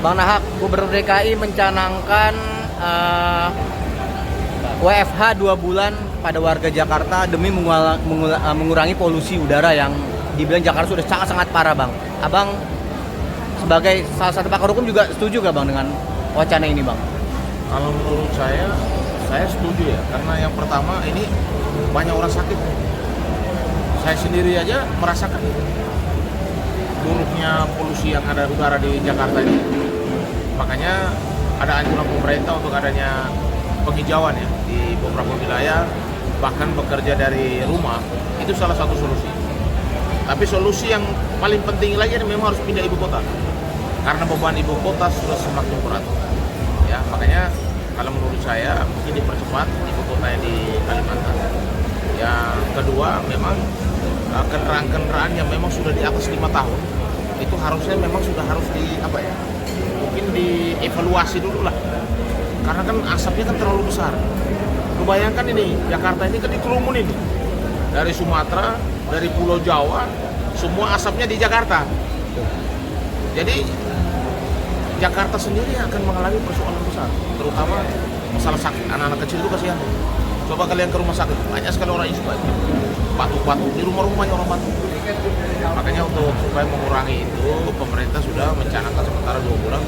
Bang Nahak, Gubernur DKI mencanangkan WFH 2 bulan pada warga Jakarta demi mengurangi polusi udara yang dibilang Jakarta sudah sangat-sangat parah, Bang. Abang sebagai salah satu pakar hukum juga setuju gak, Bang, dengan wacana ini, Bang? Kalau menurut saya setuju ya. Karena yang pertama ini banyak orang sakit. Saya sendiri aja merasakan buruknya polusi yang ada udara di Jakarta ini. Makanya ada anjuran pemerintah untuk adanya penghijauan ya di beberapa wilayah, bahkan bekerja dari rumah, itu salah satu solusi. Tapi solusi yang paling penting lagi memang harus pindah ibu kota, karena beban ibu kota sudah semakin berat. Ya, makanya kalau menurut saya mungkin dipercepat ibu kotanya di Kalimantan. Yang kedua, memang kendaraan-kendaraan yang memang sudah di atas 5 tahun itu harusnya memang sudah harus mungkin dievaluasi dulu lah, karena kan asapnya kan terlalu besar. Kebayangkan ini Jakarta ini kan dikerumunin dari Sumatera, dari Pulau Jawa, semua asapnya di Jakarta. Jadi Jakarta sendiri akan mengalami persoalan besar, terutama masalah sakit. Anak-anak kecil itu kasihan. Coba kalian ke rumah sakit, banyak sekali orang ispa, batuk-batuk, di rumah-rumah banyak orang batuk. Makanya untuk supaya mengurangi itu, pemerintah sudah mencanangkan sementara 2 bulan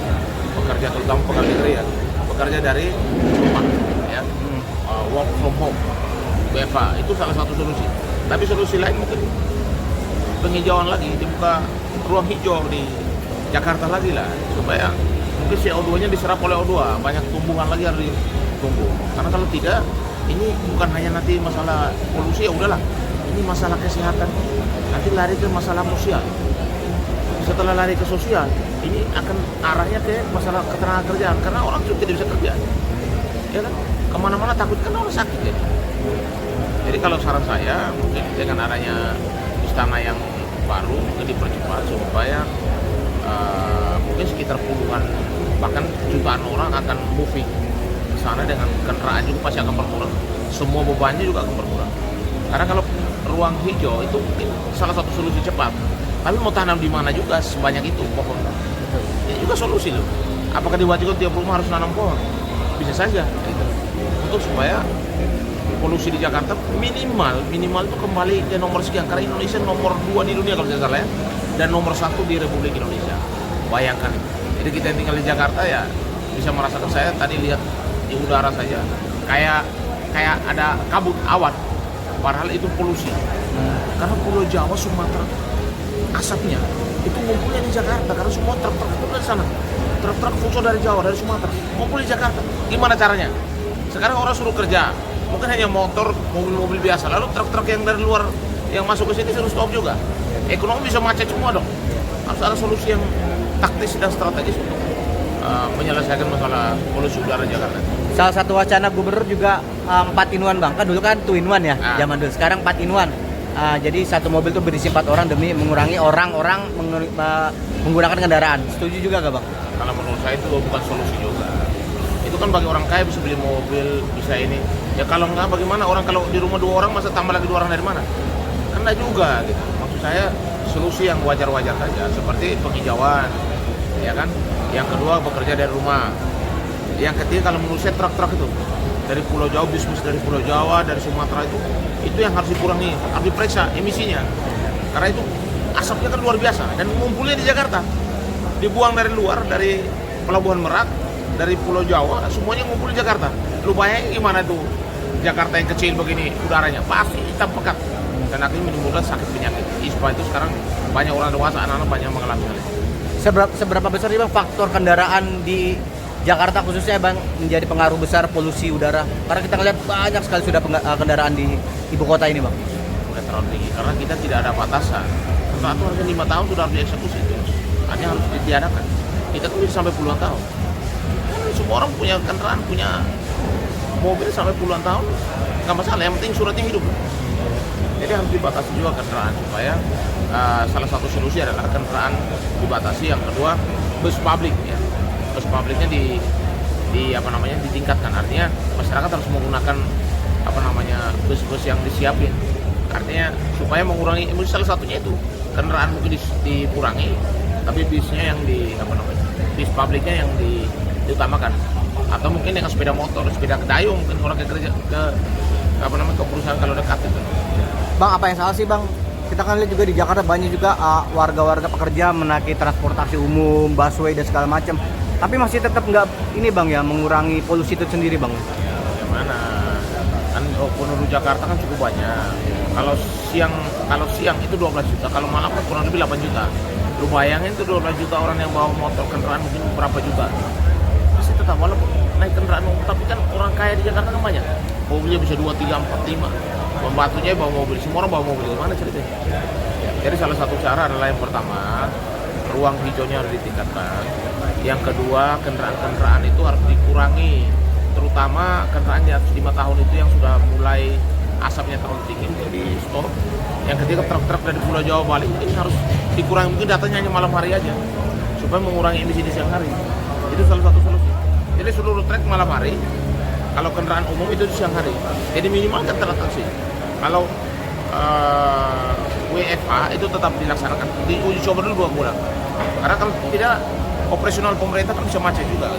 pekerja, terutama pegawai negeri ya, bekerja dari rumah, ya, work from home, WFH, itu salah satu solusi. Tapi solusi lain mungkin penghijauan lagi, dibuka ruang hijau di Jakarta lagi lah, supaya mungkin CO2-nya diserap oleh O2, banyak tumbuhan lagi harus ditumbuh. Karena kalau tidak, ini bukan hanya nanti masalah polusi, ya udahlah, ini masalah kesehatan, nanti lari ke masalah sosial. Setelah lari ke sosial, ini akan arahnya ke masalah ketenagakerjaan, karena orang juga tidak bisa kerja, ya kan? Kemana-mana takut kan orang sakit ya. Jadi kalau saran saya, mungkin dengan adanya istana yang baru mungkin dipercepat supaya mungkin sekitar puluhan bahkan jutaan orang akan moving ke sana, dengan kendaraan juga pasti akan berkurang, semua bebannya juga akan berkurang. Karena kalau ruang hijau itu mungkin salah satu solusi cepat. Tapi mau tanam di mana juga sebanyak itu pohon, ini juga solusi loh. Apakah diwajibkan tiap rumah harus nanam pohon? Bisa saja gitu. Untuk supaya polusi di Jakarta minimal itu kembali ke nomor sekian, karena Indonesia nomor 2 di dunia kalau tidak salah ya, dan nomor 1 di Republik Indonesia. Bayangkan, jadi kita yang tinggal di Jakarta ya bisa merasakan. Saya tadi lihat di udara saja kayak ada kabut awan, padahal itu polusi. Karena Pulau Jawa, Sumatera, asapnya itu ngumpulnya di Jakarta, karena semua truk-truk itu dari sana, truk-truk fuso dari Jawa, dari Sumatera ngumpul di Jakarta. Gimana caranya? Sekarang orang suruh kerja mungkin hanya motor, mobil-mobil biasa, lalu truk-truk yang dari luar yang masuk ke sini suruh stop juga. Ekonomi bisa macet semua dong. Harus ada solusi yang taktis dan strategis untuk menyelesaikan masalah polusi udara Jakarta. Salah satu wacana gubernur juga 4 in 1, Bang. Kan dulu kan 2 in 1 ya, zaman dulu. Sekarang 4 in 1. Jadi satu mobil tuh berisi 4 orang demi mengurangi orang-orang menggunakan kendaraan. Setuju juga gak, Bang? Kalau menurut saya itu bukan solusi juga. Itu kan bagi orang kaya bisa beli mobil, bisa ini. Ya kalau enggak bagaimana orang kalau di rumah 2 orang masa tambah lagi 2 orang dari mana? Kan enggak juga gitu. Maksud saya solusi yang wajar-wajar saja, seperti penghijauan, ya kan? Yang kedua bekerja dari rumah. Yang ketiga kalau menurut saya truk-truk itu dari Pulau Jawa, bis dari Pulau Jawa, dari Sumatera itu yang harus dikurangi, harus diperiksa emisinya. Karena itu asapnya kan luar biasa dan ngumpulnya di Jakarta. Dibuang dari luar, dari Pelabuhan Merak, dari Pulau Jawa, semuanya ngumpul di Jakarta. Lu bayangin gimana tuh Jakarta yang kecil begini udaranya, pasti hitam pekat dan akhirnya menimbulkan sakit penyakit ispa. Itu sekarang banyak orang dewasa, anak-anak banyak mengalami hal itu. Seberapa besar sih, Bang, faktor kendaraan di Jakarta khususnya, Bang, menjadi pengaruh besar polusi udara? Karena kita ngeliat banyak sekali sudah kendaraan di ibu kota ini, Bang. Udah terlalu tinggi, karena kita tidak ada batasan. Satu harusnya 5 tahun sudah harus dieksekusi itu. Hanya harus ditiadakan. Kita tuh bisa sampai puluhan tahun. Semua orang punya kendaraan, punya mobil sampai puluhan tahun, nggak masalah. Yang penting suratnya hidup. Jadi harus dibatasi juga kendaraan, supaya salah satu solusi adalah kendaraan dibatasi. Yang kedua, bus publik ya. Bus publiknya ditingkatkan. Artinya masyarakat harus menggunakan bus-bus yang disiapin. Artinya supaya mengurangi emisi, salah satunya itu kendaraan mungkin dikurangi, tapi bisnya yang bis publiknya yang diutamakan, atau mungkin dengan sepeda motor, sepeda dayung mungkin orang ke gereja ke ke perusahaan kalau dekat itu. Bang, apa yang salah sih bang? Kita kan lihat juga di Jakarta banyak juga warga-warga pekerja menaiki transportasi umum, busway dan segala macam. Tapi masih tetap nggak ini bang ya, mengurangi polusi itu sendiri bang. Bagaimana? Kan penduduk Jakarta kan cukup banyak. Kalau siang itu 12 juta, kalau malam kan kurang lebih 8 juta. Lu bayangin tuh 12 juta orang yang bawa motor kendaraan mungkin berapa juta. Masih tetap walaupun naik kendaraan umum, tapi kan orang kaya di Jakarta kan banyak. Mobilnya bisa 2, 3, 4, 5. Pembantunya bawa mobil, semua orang bawa mobil. Gimana ceritanya? Jadi salah satu cara adalah yang pertama, ruang hijaunya harus ditingkatkan. Yang kedua, kendaraan-kendaraan itu harus dikurangi, terutama kendaraan di atas 5 tahun itu yang sudah mulai asapnya terlalu tinggi, jadi stop. Yang ketiga, truk-truk dari Pulau Jawa Bali ini harus dikurangi, mungkin datanya hanya malam hari aja supaya mengurangi emisi di siang hari. Itu salah satu solusi. Jadi seluruh trek malam hari, kalau kendaraan umum itu di siang hari. Jadi minimal kan transaksi. Kalau WFA itu tetap dilaksanakan, diuji coba dulu 2 bulan. Karena kalau tidak, operasional pemerintah kan bisa macet juga.